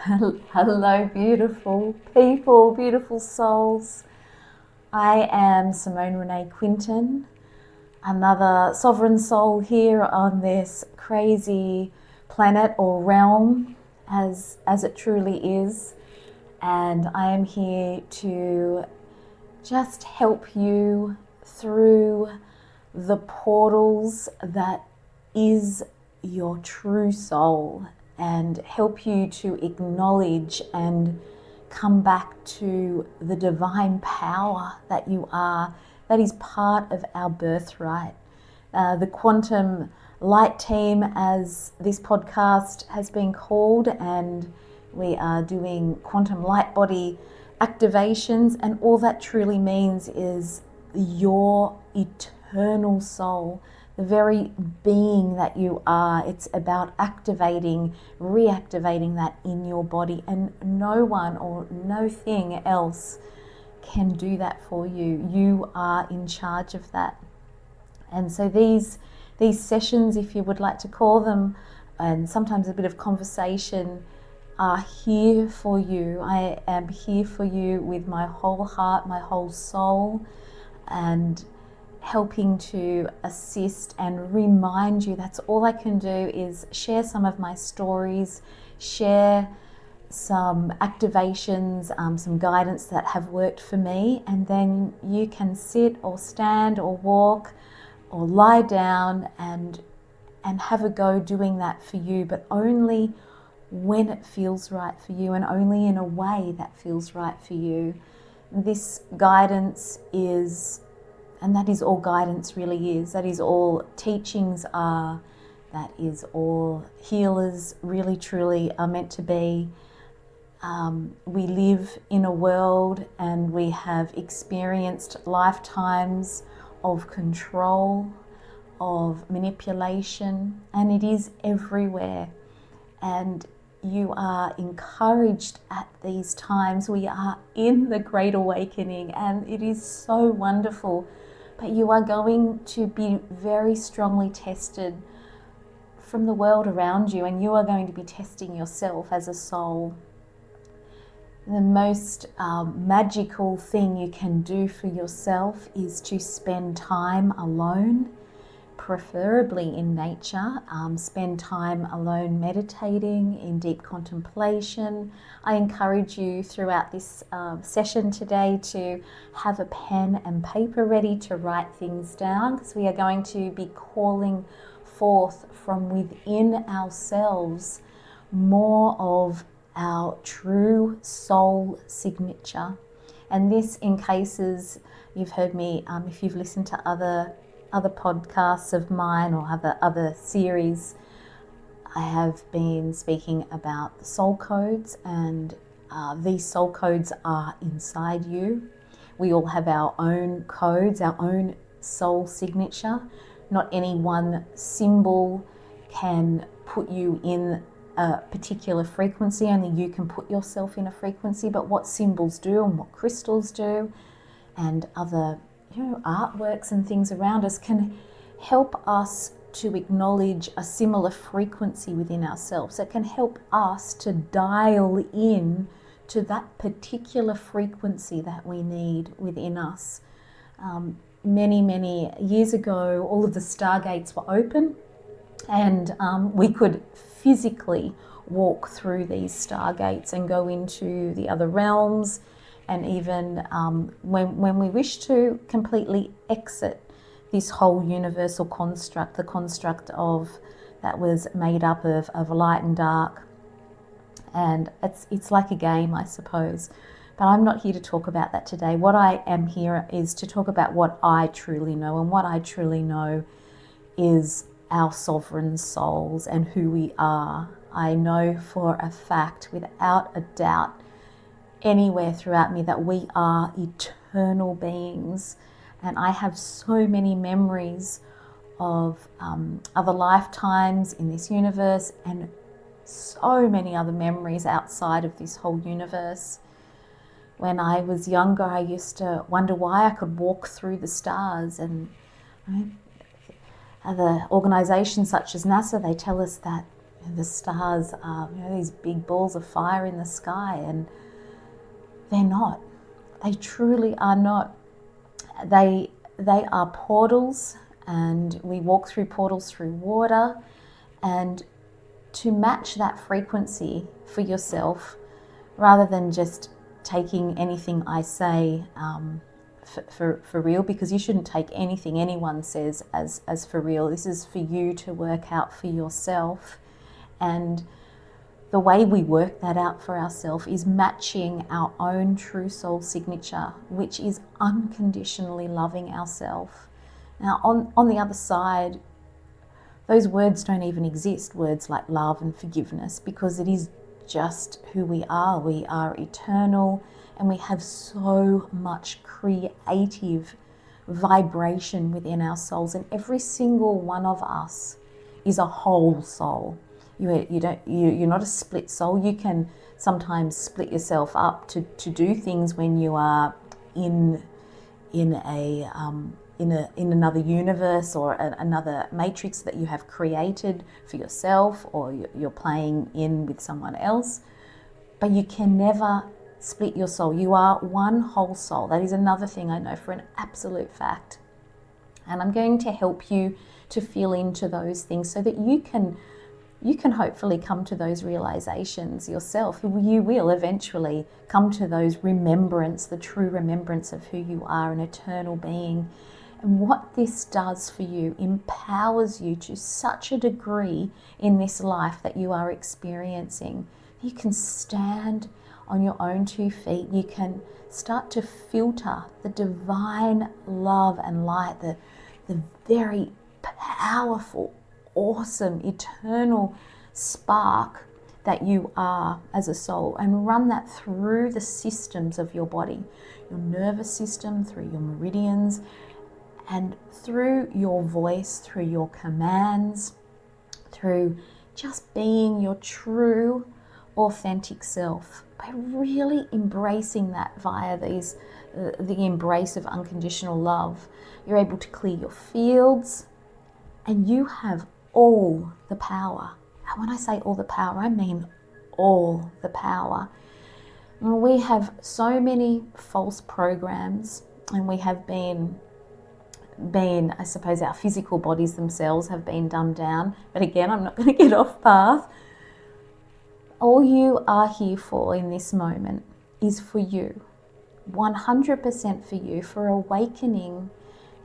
Hello, beautiful people, beautiful souls. I am Simone Renee Quinton, another sovereign soul here on this crazy planet or realm, as it truly is. And I am here to just help you through the portals that is your true soul, and help you to acknowledge and come back to the divine power that you are, that is part of our birthright. The quantum light team, as this podcast has been called, and we are doing quantum light body activations, and all that truly means is your eternal soul, the very being that you are. It's about activating, reactivating that in your body, and no one or no thing else can do that for you. You are in charge of that. And so these sessions, if you would like to call them, and sometimes a bit of conversation, are here for you. I am here for you with my whole heart, my whole soul, and helping to assist and remind you. That's all I can do, is share some of my stories, share some activations, some guidance that have worked for me, and then you can sit or stand or walk or lie down and have a go doing that for you, but only when it feels right for you, and only in a way that feels right for you. This guidance is, and that is all guidance really is, that is all teachings are, that is all healers really truly are meant to be. We live in a world, and we have experienced lifetimes of control, of manipulation, and it is everywhere. And you are encouraged at these times. We are in the Great Awakening, and it is so wonderful. But you are going to be very strongly tested from the world around you, and you are going to be testing yourself as a soul. The most magical thing you can do for yourself is to spend time alone, preferably in nature. Spend time alone meditating, in deep contemplation. I encourage you throughout this session today to have a pen and paper ready to write things down, because we are going to be calling forth from within ourselves more of our true soul signature. And this, in cases you've heard me, if you've listened to other podcasts of mine or other series, I have been speaking about the soul codes, and these soul codes are inside you. We all have our own codes, our own soul signature. Not any one symbol can put you in a particular frequency, only you can put yourself in a frequency, but what symbols do and what crystals do and other artworks and things around us can help us to acknowledge a similar frequency within ourselves. It can help us to dial in to that particular frequency that we need within us. Many years ago, all of the Stargates were open, and we could physically walk through these Stargates and go into the other realms, and even when we wish to completely exit this whole universal construct, the construct of that was made up of light and dark. And it's like a game, I suppose. But I'm not here to talk about that today. What I am here is to talk about what I truly know, and what I truly know is our sovereign souls and who we are. I know for a fact, without a doubt, anywhere throughout me, that we are eternal beings. And I have so many memories of other lifetimes in this universe, and so many other memories outside of this whole universe. When I was younger, I used to wonder why I could walk through the stars, and other organizations such as NASA, they tell us that The stars are, these big balls of fire in the sky, and they're not. They truly are not. They are portals, and we walk through portals through water. And to match that frequency for yourself, rather than just taking anything I say for real, because you shouldn't take anything anyone says as for real. This is for you to work out for yourself. And the way we work that out for ourselves is matching our own true soul signature, which is unconditionally loving ourselves. Now, on the other side, those words don't even exist, words like love and forgiveness, because it is just who we are. We are eternal, and we have so much creative vibration within our souls, and every single one of us is a whole soul. You're not a split soul. You can sometimes split yourself up to do things when you are in another universe or another matrix that you have created for yourself, or you're playing in with someone else. But you can never split your soul. You are one whole soul. That is another thing I know for an absolute fact. And I'm going to help you to feel into those things so that you can hopefully come to those realizations yourself. You will eventually come to those the true remembrance of who you are, an eternal being. And what this does for you empowers you to such a degree in this life that you are experiencing. You can stand on your own 2 feet. You can start to filter the divine love and light, the very powerful, awesome, eternal spark that you are as a soul, and run that through the systems of your body, your nervous system, through your meridians, and through your voice, through your commands, through just being your true, authentic self, by really embracing that via the embrace of unconditional love. You're able to clear your fields, and you have all the power. And when I say all the power, I mean all the power. We have so many false programs, and we have been, I suppose our physical bodies themselves have been dumbed down. But again, I'm not going to get off path. All you are here for in this moment is for you, 100% for you, for awakening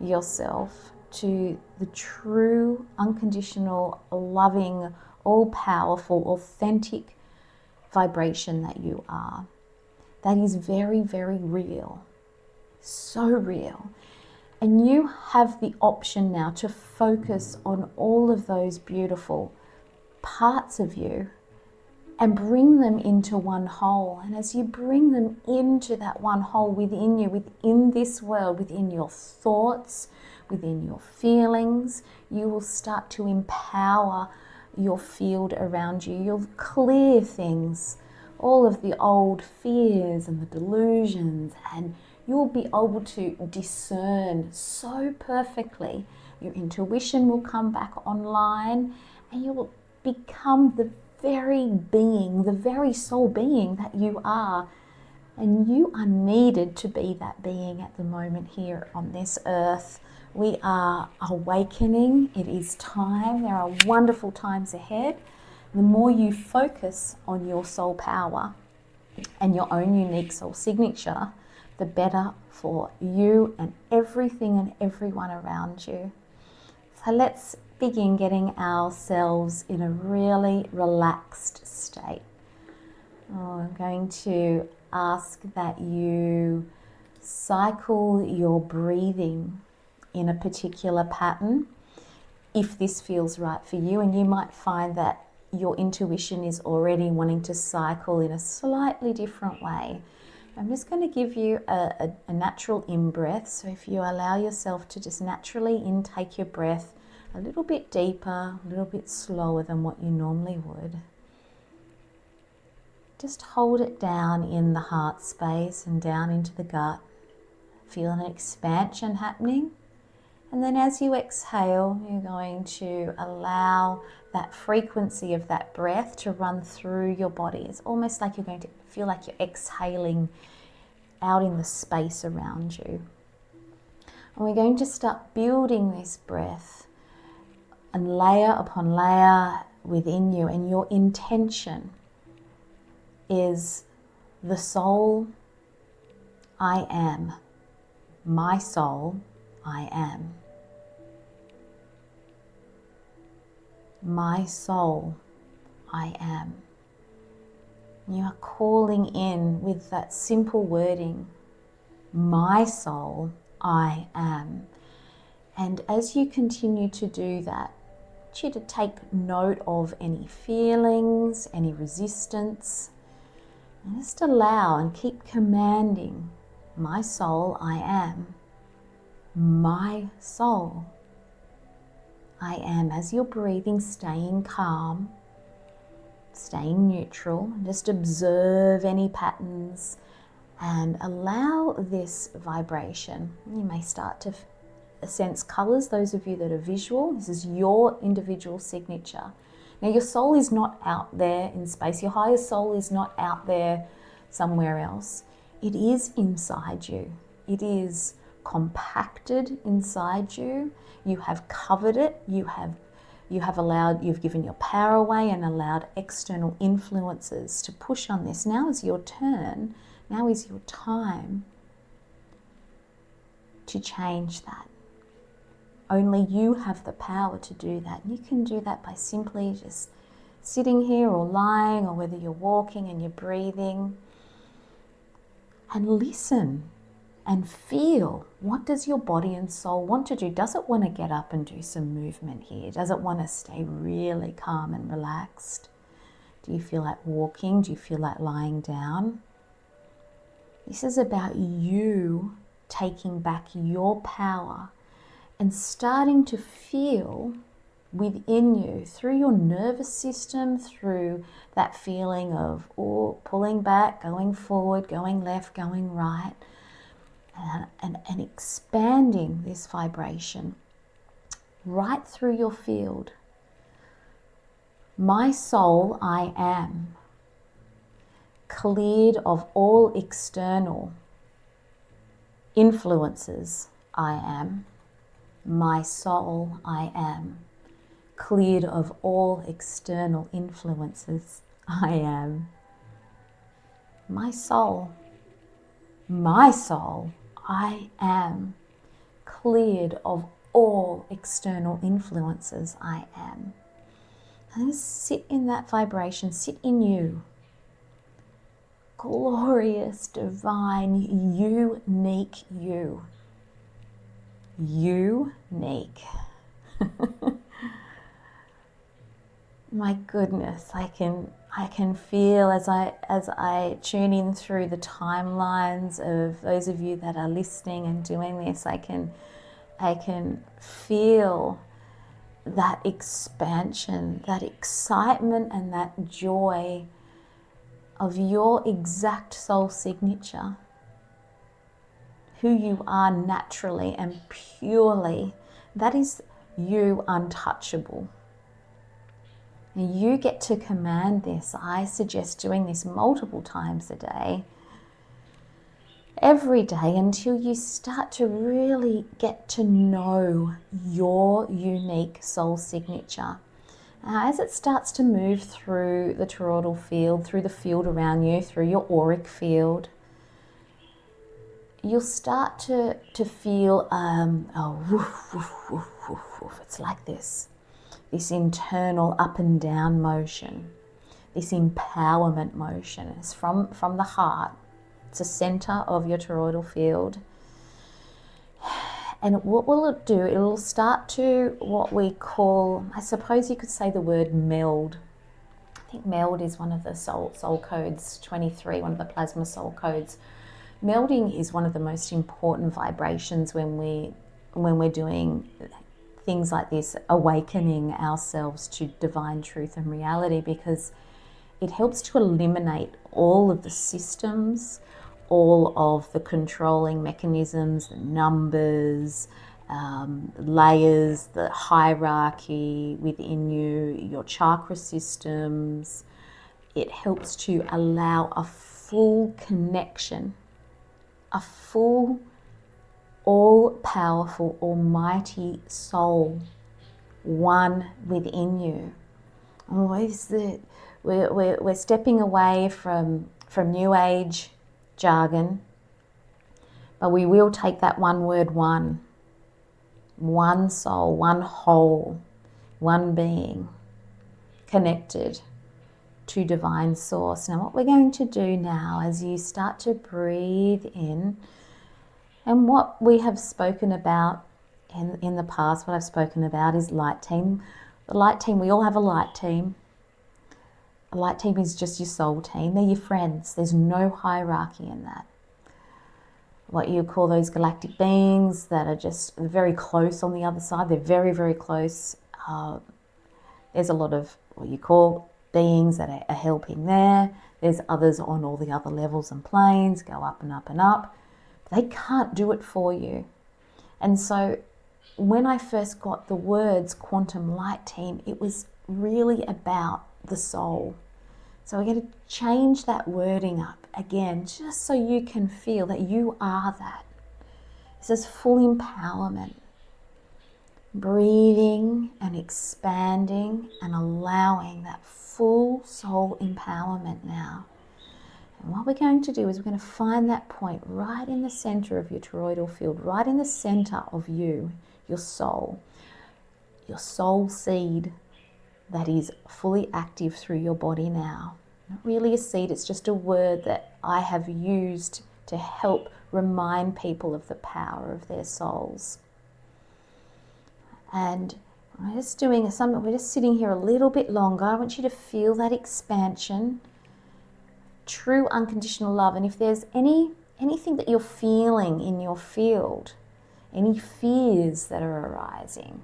yourself to the true, unconditional, loving, all-powerful, authentic vibration that you are. That is very, very real. So real. And you have the option now to focus on all of those beautiful parts of you and bring them into one whole. And as you bring them into that one whole within you, within this world, within your thoughts, within your feelings, you will start to empower your field around you. You'll clear things, all of the old fears and the delusions, and you'll be able to discern so perfectly. Your intuition will come back online, and you will become the very being, the very soul being that you are. And you are needed to be that being at the moment here on this earth. We are awakening. It is time. There are wonderful times ahead. The more you focus on your soul power and your own unique soul signature, the better for you and everything and everyone around you. So let's begin getting ourselves in a really relaxed state. I'm going to ask that you cycle your breathing in a particular pattern if this feels right for you, and you might find that your intuition is already wanting to cycle in a slightly different way. I'm just going to give you a natural in-breath. So if you allow yourself to just naturally intake your breath a little bit deeper, a little bit slower than what you normally would. Just hold it down in the heart space and down into the gut. Feel an expansion happening, And then as you exhale, you're going to allow that frequency of that breath to run through your body. It's almost like you're going to feel like you're exhaling out in the space around you. And we're going to start building this breath and layer upon layer within you. And your intention is the soul I am. My soul I am. My soul I am. You are calling in with that simple wording, my soul I am. And as you continue to do that, I want you to take note of any feelings, any resistance, and just allow and keep commanding, my soul I am. My soul I am. As you're breathing, staying calm, staying neutral, just observe any patterns and allow this vibration. You may start to sense colors, those of you that are visual. This is your individual signature. Now your soul is not out there in space. Your higher soul is not out there somewhere else. It is inside you. It is compacted inside you. You have covered it. You have allowed, you've given your power away and allowed external influences to push on this. Now is your turn. Now is your time to change that. Only you have the power to do that. And you can do that by simply just sitting here or lying, or whether you're walking and you're breathing, and listen and feel, what does your body and soul want to do? Does it want to get up and do some movement here? Does it want to stay really calm and relaxed? Do you feel like walking? Do you feel like lying down? This is about you taking back your power and starting to feel within you, through your nervous system, through that feeling of pulling back, going forward, going left, going right, and expanding this vibration right through your field. My soul I am, cleared of all external influences I am. My soul I am, cleared of all external influences I am. My soul I am, cleared of all external influences I am. And just sit in that vibration, sit in you. Glorious, divine, unique you. Unique. My goodness, I can feel as I tune in through the timelines of those of you that are listening and doing this, I can feel that expansion, that excitement and that joy of your exact soul signature, who you are naturally and purely. That is you, untouchable. And you get to command this. I suggest doing this multiple times a day, every day, until you start to really get to know your unique soul signature. As it starts to move through the toroidal field, through the field around you, through your auric field, you'll start to feel, woof, woof, woof, woof, woof. It's like this internal up and down motion, this empowerment motion. It's from the heart. It's the center of your toroidal field. And what will it do? It will start to, what we call, I suppose you could say the word meld. I think meld is one of the soul codes, 23, one of the plasma soul codes. Melding is one of the most important vibrations when we're doing things like this, awakening ourselves to divine truth and reality, because it helps to eliminate all of the systems, all of the controlling mechanisms, the numbers, layers, the hierarchy within you, your chakra systems. It helps to allow a full connection, a full, all-powerful, almighty soul, one within you. We're stepping away from New Age jargon, but we will take that one word, one soul, one whole, one being, connected to divine source. Now what we're going to do now, as you start to breathe in, and what we have spoken about in the past, what I've spoken about is light team. The light team, we all have a light team. A light team is just your soul team. They're your friends. There's no hierarchy in that. What you call those galactic beings that are just very close on the other side. They're very, very close. There's a lot of what you call beings that are helping there. There's others on all the other levels and planes, go up and up and up. They can't do it for you. And so when I first got the words quantum light team, it was really about the soul. So we're going to change that wording up again, just so you can feel that you are that. This is full empowerment. Breathing and expanding and allowing that full soul empowerment now. And what we're going to do is we're going to find that point right in the center of your toroidal field, right in the center of you, your soul seed that is fully active through your body now. Not really a seed, it's just a word that I have used to help remind people of the power of their souls. And we're just doing something, we're just sitting here a little bit longer. I want you to feel that expansion, true unconditional love. And if there's anything that you're feeling in your field, any fears that are arising,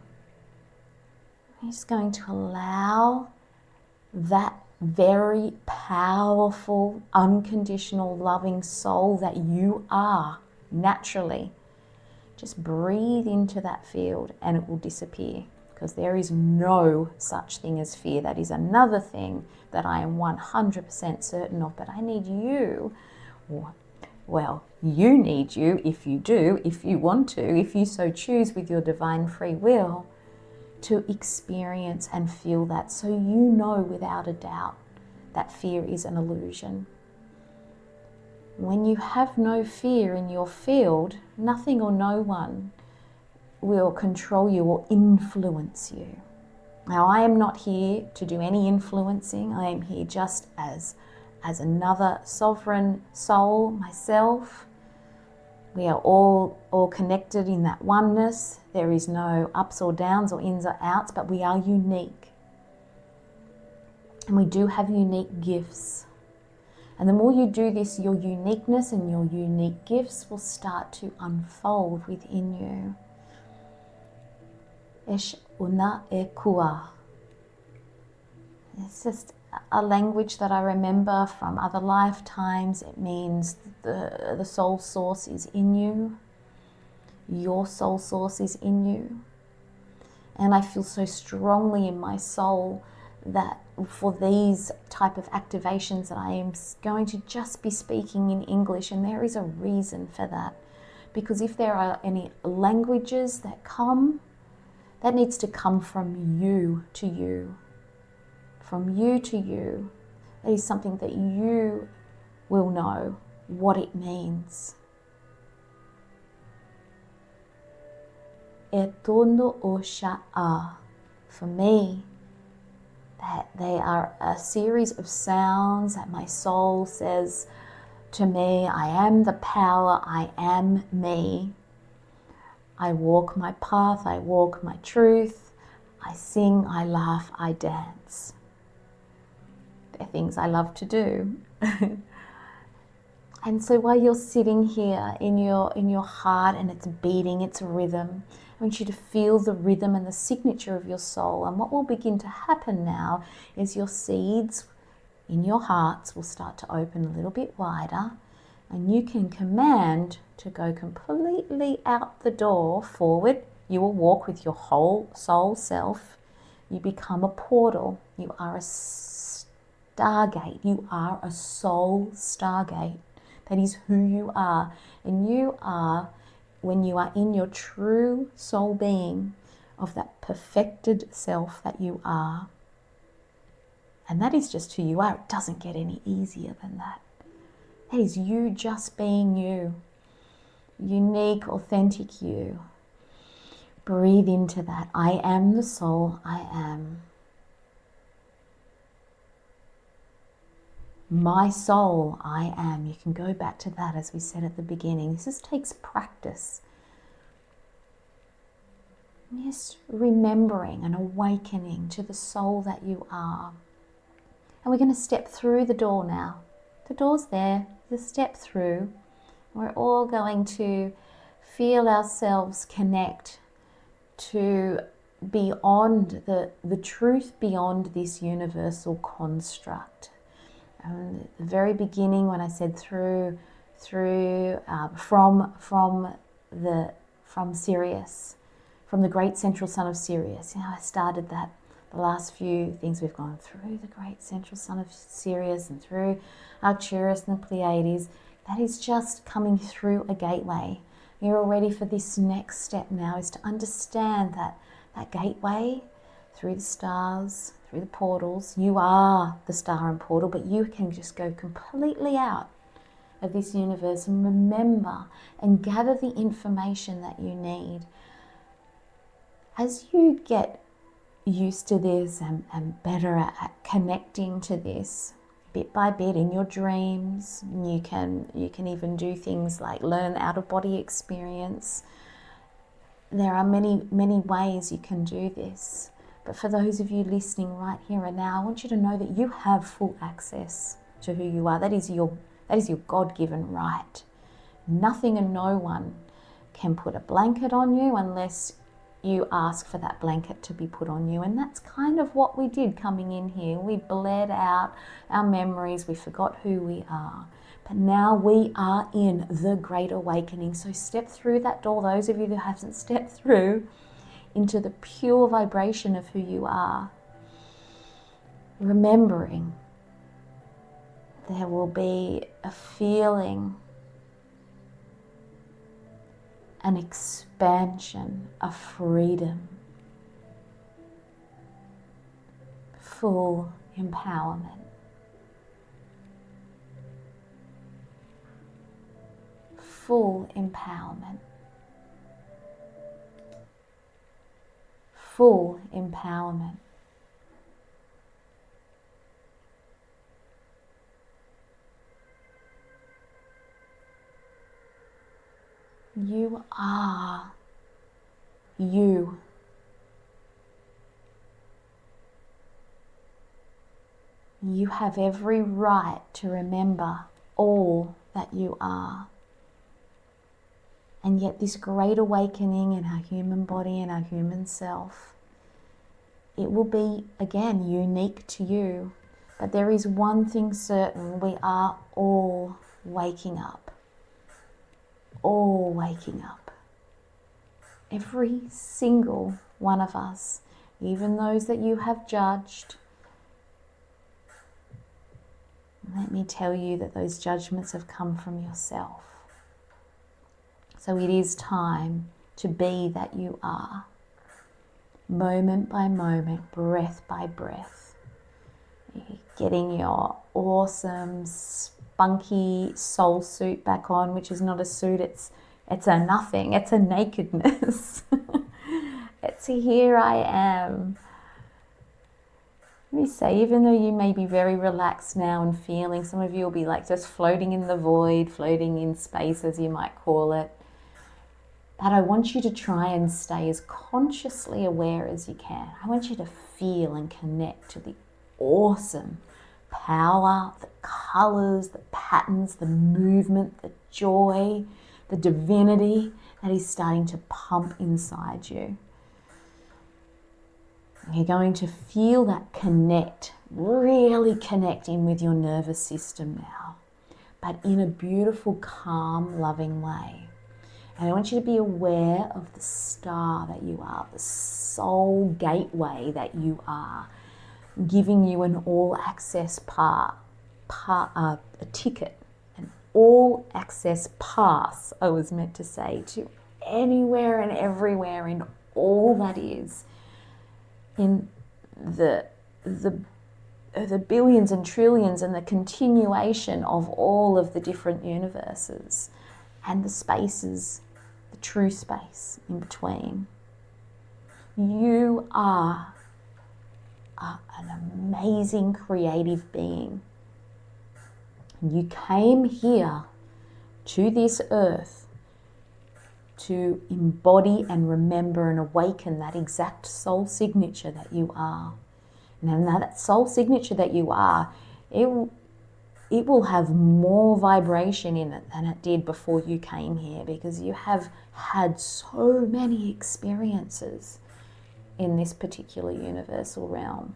I'm just going to allow that very powerful, unconditional, loving soul that you are naturally. Just breathe into that field and it will disappear, because there is no such thing as fear. That is another thing that I am 100% certain of. But I need you, well, you need you if you do, if you want to, if you so choose with your divine free will, to experience and feel that, so you know without a doubt that fear is an illusion. When you have no fear in your field, nothing or no one will control you or influence you. Now, I am not here to do any influencing. I am here just as another sovereign soul myself. We are all connected in that oneness. There is no ups or downs or ins or outs, but we are unique. And we do have unique gifts. And the more you do this, your uniqueness and your unique gifts will start to unfold within you. Esh una e kua. It's just a language that I remember from other lifetimes. It means the soul source is in you. Your soul source is in you. And I feel so strongly in my soul that for these type of activations that I am going to just be speaking in English, and there is a reason for that. Because if there are any languages that come, that needs to come from you to you. From you to you. That is something that you will know what it means. E tono o sha'a. For me, that they are a series of sounds that my soul says to me, I am the power, I am me. I walk my path, I walk my truth. I sing, I laugh, I dance. They're things I love to do. And so while you're sitting here in your heart and it's beating, its rhythm, I want you to feel the rhythm and the signature of your soul. And what will begin to happen now is your seeds in your hearts will start to open a little bit wider, and you can command to go completely out the door, forward, you will walk with your whole soul self. You become a portal. You are a stargate. You are a soul stargate. That is who you are. And you are, when you are in your true soul being of that perfected self that you are. And that is just who you are. It doesn't get any easier than that. That is you just being you. Unique, authentic you. Breathe into that. I am the soul I am. My soul I am. You can go back to that as we said at the beginning. This just takes practice. Just remembering and awakening to the soul that you are. And we're going to step through the door now. The door's there. Just step through. We're all going to feel ourselves connect to beyond the truth beyond this universal construct. And at the very beginning, when I said from Sirius, from the great central sun of Sirius, I started that. The last few things we've gone through the great central sun of Sirius and through Arcturus and the Pleiades. That is just coming through a gateway. You're all ready for this next step now, is to understand that gateway through the stars, through the portals. You are the star and portal, but you can just go completely out of this universe and remember and gather the information that you need. As you get used to this and better at connecting to this, bit by bit in your dreams, you can even do things like learn out-of-body experience. There are many ways you can do this, but for those of you listening right here and now, I want you to know that you have full access to who you are. That is your God-given right. Nothing and no one can put a blanket on you unless you ask for that blanket to be put on you. And that's kind of what we did coming in here. We bled out our memories. We forgot who we are. But now we are in the Great Awakening. So step through that door, those of you who haven't stepped through, into the pure vibration of who you are. Remembering there will be a feeling, an expansion, a freedom, full empowerment. Full empowerment. Full empowerment. You are you. You have every right to remember all that you are. And yet this great awakening in our human body and our human self, it will be, again, unique to you. But there is one thing certain: we are all waking up. All waking up. Every single one of us, even those that you have judged. Let me tell you that those judgments have come from yourself. So it is time to be that you are. Moment by moment, breath by breath. You're getting your awesome, spunky soul suit back on, which is not a suit, it's a nothing, it's a nakedness. It's a here I am. Let me say, even though you may be very relaxed now and feeling, some of you will be like just floating in the void, floating in space as you might call it, but I want you to try and stay as consciously aware as you can. I want you to feel and connect to the awesome power, the colors, the patterns, the movement, the joy, the divinity that is starting to pump inside you. You're going to feel that connect, really connecting with your nervous system now, but in a beautiful, calm, loving way. And I want you to be aware of the star that you are, the soul gateway that you are, giving you an all-access a ticket, an all-access pass, I was meant to say, to anywhere and everywhere in all that is, in the billions and trillions and the continuation of all of the different universes and the spaces, the true space in between. You are an amazing creative being. You came here to this earth to embody and remember and awaken that exact soul signature that you are. Now that soul signature that you are, it will have more vibration in it than it did before you came here, because you have had so many experiences in this particular universal realm.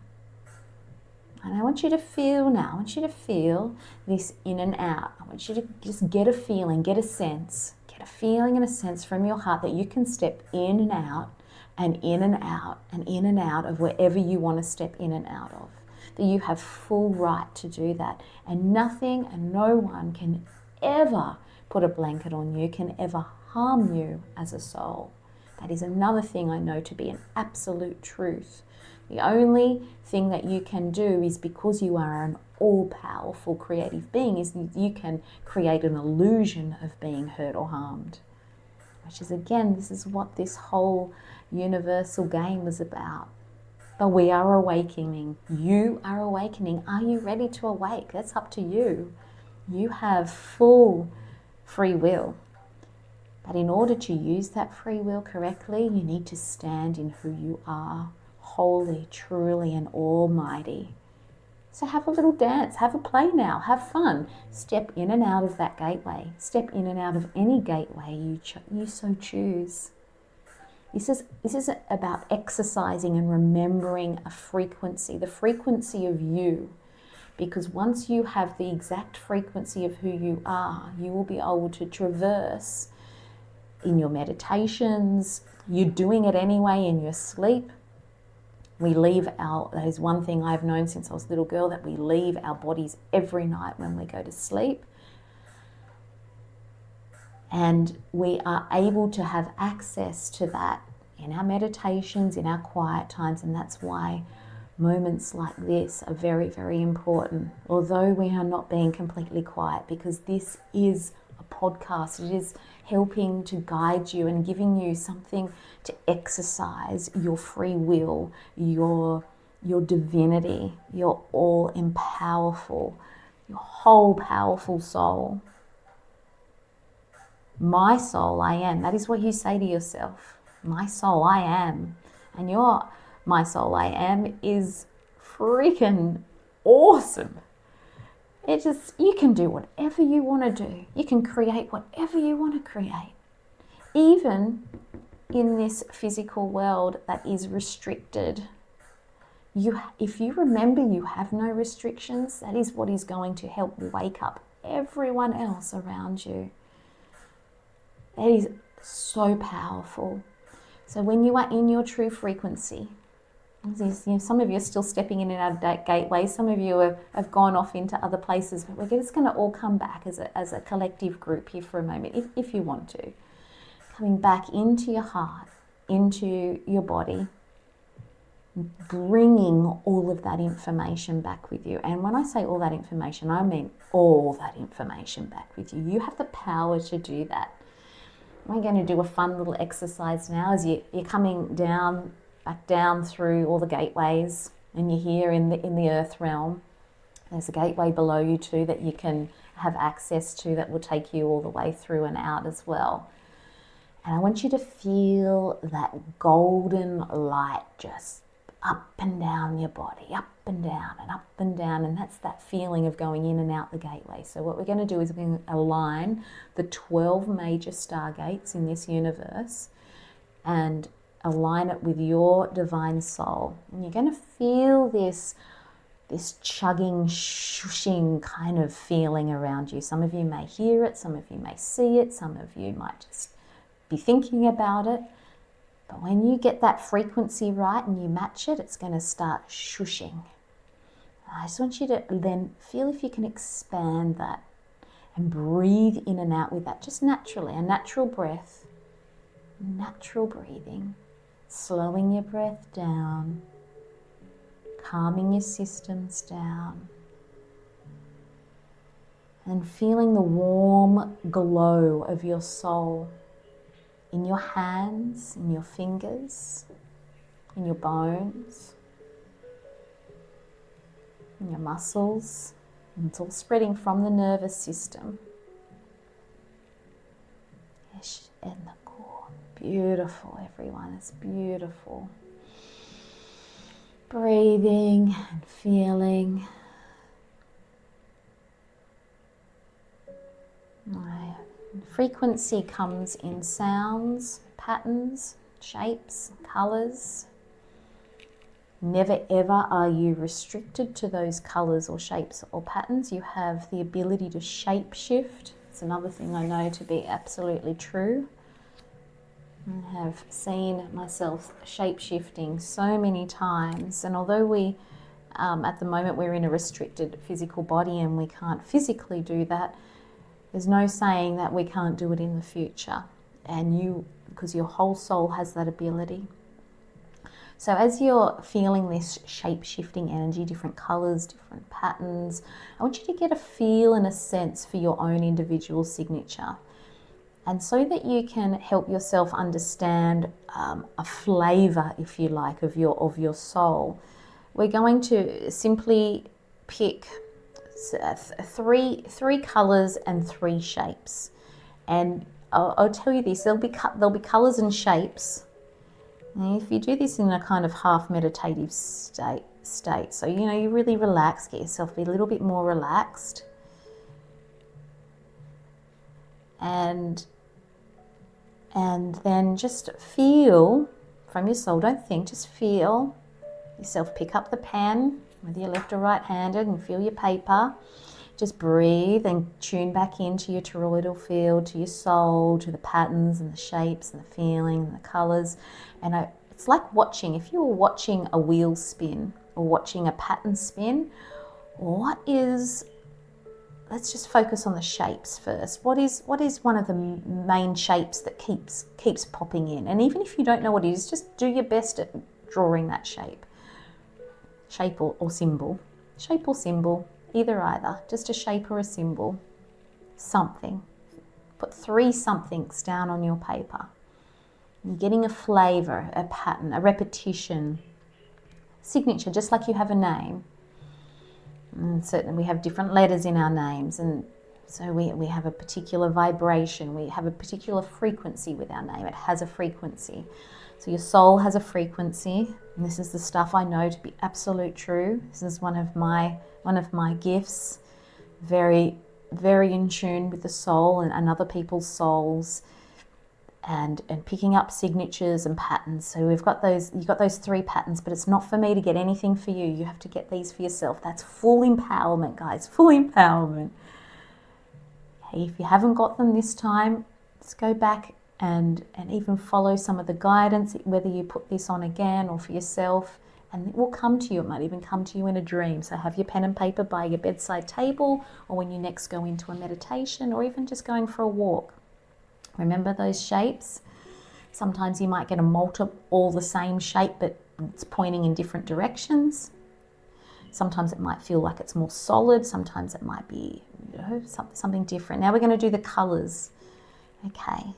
And I want you to feel now, I want you to feel this in and out. I want you to just get a feeling, get a feeling and a sense from your heart that you can step in and out and in and out and in and out of wherever you want to step in and out of. That you have full right to do that. And nothing and no one can ever put a blanket on you, can ever harm you as a soul. That is another thing I know to be an absolute truth. The only thing that you can do is, because you are an all-powerful creative being, is you can create an illusion of being hurt or harmed. Which is, again, this is what this whole universal game was about. But we are awakening. You are awakening. Are you ready to awake? That's up to you. You have full free will. But in order to use that free will correctly, you need to stand in who you are, holy, truly, and almighty. So have a little dance, have a play now, have fun. Step in and out of that gateway. Step in and out of any gateway you so choose. This is about exercising and remembering a frequency, the frequency of you. Because once you have the exact frequency of who you are, you will be able to traverse in your meditations. You're doing it anyway in your sleep. That is one thing I've known since I was a little girl, that we leave our bodies every night when we go to sleep. And we are able to have access to that in our meditations, in our quiet times, and that's why moments like this are very, very important. Although we are not being completely quiet, because this is a podcast. It is helping to guide you and giving you something to exercise your free will, your divinity, your all-powerful, your whole powerful soul. My soul, I am. That is what you say to yourself. My soul, I am. And your my soul, I am is freaking awesome. You can do whatever you want to do. You can create whatever you want to create. Even in this physical world that is restricted. If you remember you have no restrictions, that is what is going to help wake up everyone else around you. That is so powerful. So when you are in your true frequency, some of you are still stepping in and out of that gateway. Some of you have gone off into other places. But we're just going to all come back as a collective group here for a moment, if you want to. Coming back into your heart, into your body, bringing all of that information back with you. And when I say all that information, I mean all that information back with you. You have the power to do that. We're going to do a fun little exercise now as you're coming down, back down through all the gateways, and you're here in the earth realm. There's a gateway below you too that you can have access to that will take you all the way through and out as well. And I want you to feel that golden light just up and down your body, up and down and up and down. And that's that feeling of going in and out the gateway. So what we're going to do is we're going to align the 12 major stargates in this universe and align it with your divine soul. And you're going to feel this chugging, shushing kind of feeling around you. Some of you may hear it, some of you may see it, some of you might just be thinking about it. But when you get that frequency right and you match it, it's going to start shushing. I just want you to then feel if you can expand that and breathe in and out with that, just naturally, a natural breath, natural breathing, slowing your breath down, calming your systems down, and feeling the warm glow of your soul in your hands, in your fingers, in your bones, in your muscles. And it's all spreading from the nervous system. And the core. Beautiful, everyone. It's beautiful. Breathing and feeling. Frequency comes in sounds, patterns, shapes, colours. Never ever are you restricted to those colours or shapes or patterns. You have the ability to shape shift. It's another thing I know to be absolutely true. I have seen myself shape shifting so many times, and although we at the moment we're in a restricted physical body and we can't physically do that, there's no saying that we can't do it in the future, and because your whole soul has that ability. So as you're feeling this shape-shifting energy, different colours, different patterns, I want you to get a feel and a sense for your own individual signature. And so that you can help yourself understand a flavour, if you like, of your soul, we're going to simply pick three colours and 3 shapes. And I'll tell you this, there'll be colours and shapes. And if you do this in a kind of half meditative state, so you really relax, get yourself be a little bit more relaxed, and then just feel from your soul, don't think, just feel yourself pick up the pen, whether you're left or right-handed, and feel your paper. Just breathe and tune back into your toroidal field, to your soul, to the patterns and the shapes and the feeling and the colours. And it's like watching, if you were watching a wheel spin or watching a pattern spin, let's just focus on the shapes first. What is one of the main shapes that keeps popping in? And even if you don't know what it is, just do your best at drawing that shape. Shape or symbol. Shape or symbol. Either. Just a shape or a symbol. Something. Put 3 somethings down on your paper. You're getting a flavour, a pattern, a repetition, signature, just like you have a name. And certainly we have different letters in our names, and so we have a particular vibration, we have a particular frequency with our name. It has a frequency. So your soul has a frequency, and this is the stuff I know to be absolute true. This is one of my gifts, very, very in tune with the soul and other people's souls, and picking up signatures and patterns. So you've got those 3 patterns, but it's not for me to get anything for you. You have to get these for yourself. That's full empowerment, guys, full empowerment. Okay, if you haven't got them this time, let's go back and even follow some of the guidance, whether you put this on again or for yourself, and it will come to you. It might even come to you in a dream. So have your pen and paper by your bedside table, or when you next go into a meditation, or even just going for a walk. Remember those shapes? Sometimes you might get all the same shape, but it's pointing in different directions. Sometimes it might feel like it's more solid. Sometimes it might be something different. Now we're going to do the colours. Okay.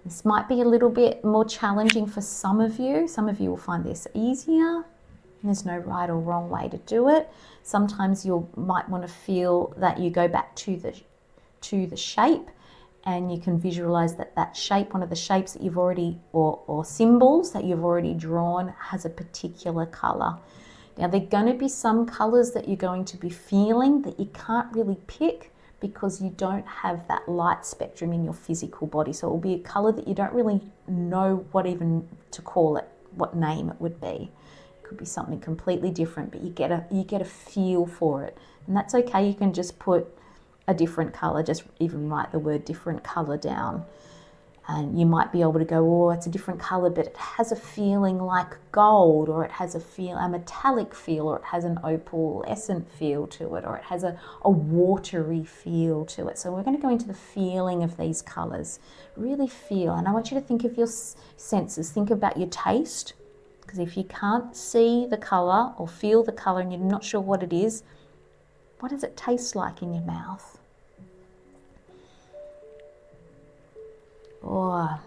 This might be a little bit more challenging for some of you. Some of you will find this easier. There's no right or wrong way to do it. Sometimes you might want to feel that you go back to the shape, and you can visualize that shape, one of the shapes that you've already, or symbols that you've already drawn, has a particular color. Now, there are going to be some colors that you're going to be feeling that you can't really pick because you don't have that light spectrum in your physical body. So it will be a color that you don't really know what even to call it, what name it would be. It could be something completely different, but you get a feel for it. And that's okay. You can just put a different color, just even write the word different color down. And you might be able to go, oh, it's a different color, but it has a feeling like gold, or it has a metallic feel, or it has an opalescent feel to it, or it has a watery feel to it. So we're going to go into the feeling of these colors. Really feel. And I want you to think of your senses. Think about your taste, because if you can't see the color or feel the color and you're not sure what it is, what does it taste like in your mouth? Oh,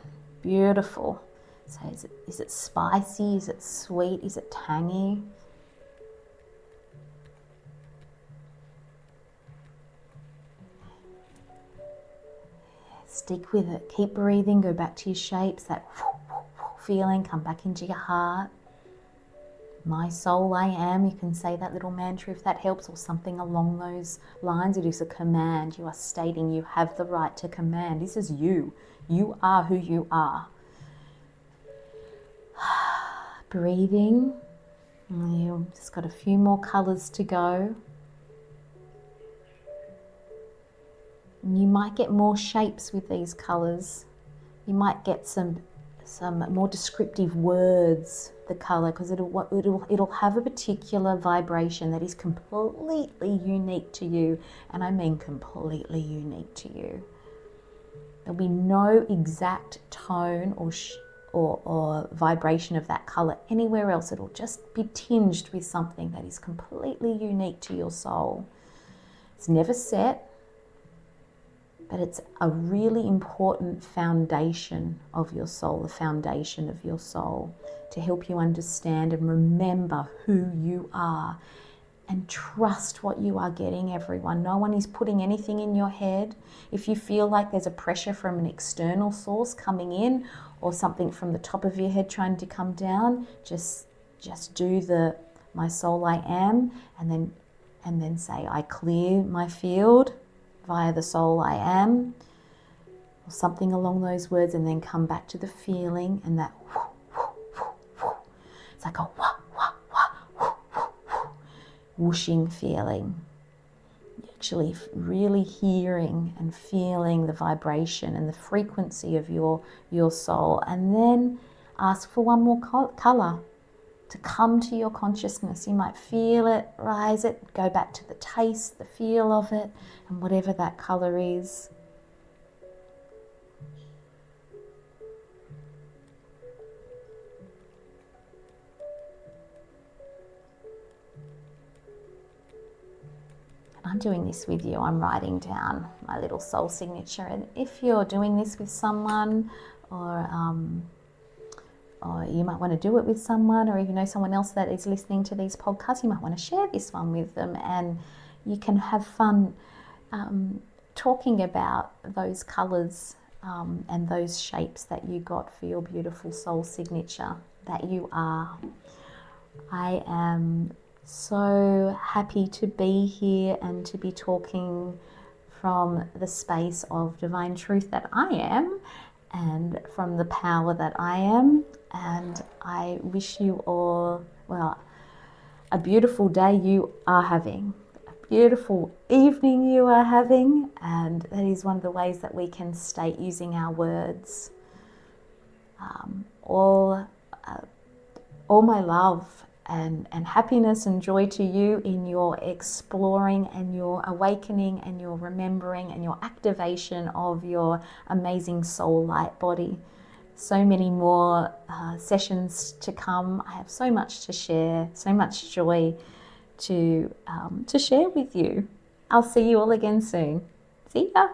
beautiful. So is it spicy? Is it sweet? Is it tangy? Stick with it. Keep breathing. Go back to your shapes. That feeling. Come back into your heart. My soul, I am. You can say that little mantra if that helps, or something along those lines. It is a command. You are stating you have the right to command. This is you. You are who you are. Breathing. You've just got a few more colors to go. And you might get more shapes with these colors. You might get some more descriptive words, the color, because it'll have a particular vibration that is completely unique to you, and I mean completely unique to you. There'll be no exact tone or vibration of that color anywhere else. It'll just be tinged with something that is completely unique to your soul. It's never set, but it's a really important foundation of your soul, the foundation of your soul, to help you understand and remember who you are and trust what you are getting, everyone. No one is putting anything in your head. If you feel like there's a pressure from an external source coming in, or something from the top of your head trying to come down, just do the my soul I am, and then say I clear my field via the soul I am, or something along those words, and then come back to the feeling, and that it's like a whooshing feeling. You're actually really hearing and feeling the vibration and the frequency of your soul, and then ask for one more color to come to your consciousness. You might feel it, rise it, go back to the taste, the feel of it, and whatever that color is. I'm doing this with you. I'm writing down my little soul signature. And if you're doing this with someone, or you might want to do it with someone, or if you know someone else that is listening to these podcasts, you might want to share this one with them, and you can have fun talking about those colors and those shapes that you got for your beautiful soul signature that you are. I am so happy to be here and to be talking from the space of divine truth that I am, and from the power that I am. And I wish you all, well, a beautiful day you are having, a beautiful evening you are having, and that is one of the ways that we can state using our words. All my love and happiness and joy to you in your exploring and your awakening and your remembering and your activation of your amazing soul light body. So many more sessions to come. I have so much to share, so much joy to share with you. I'll see you all again soon. See ya.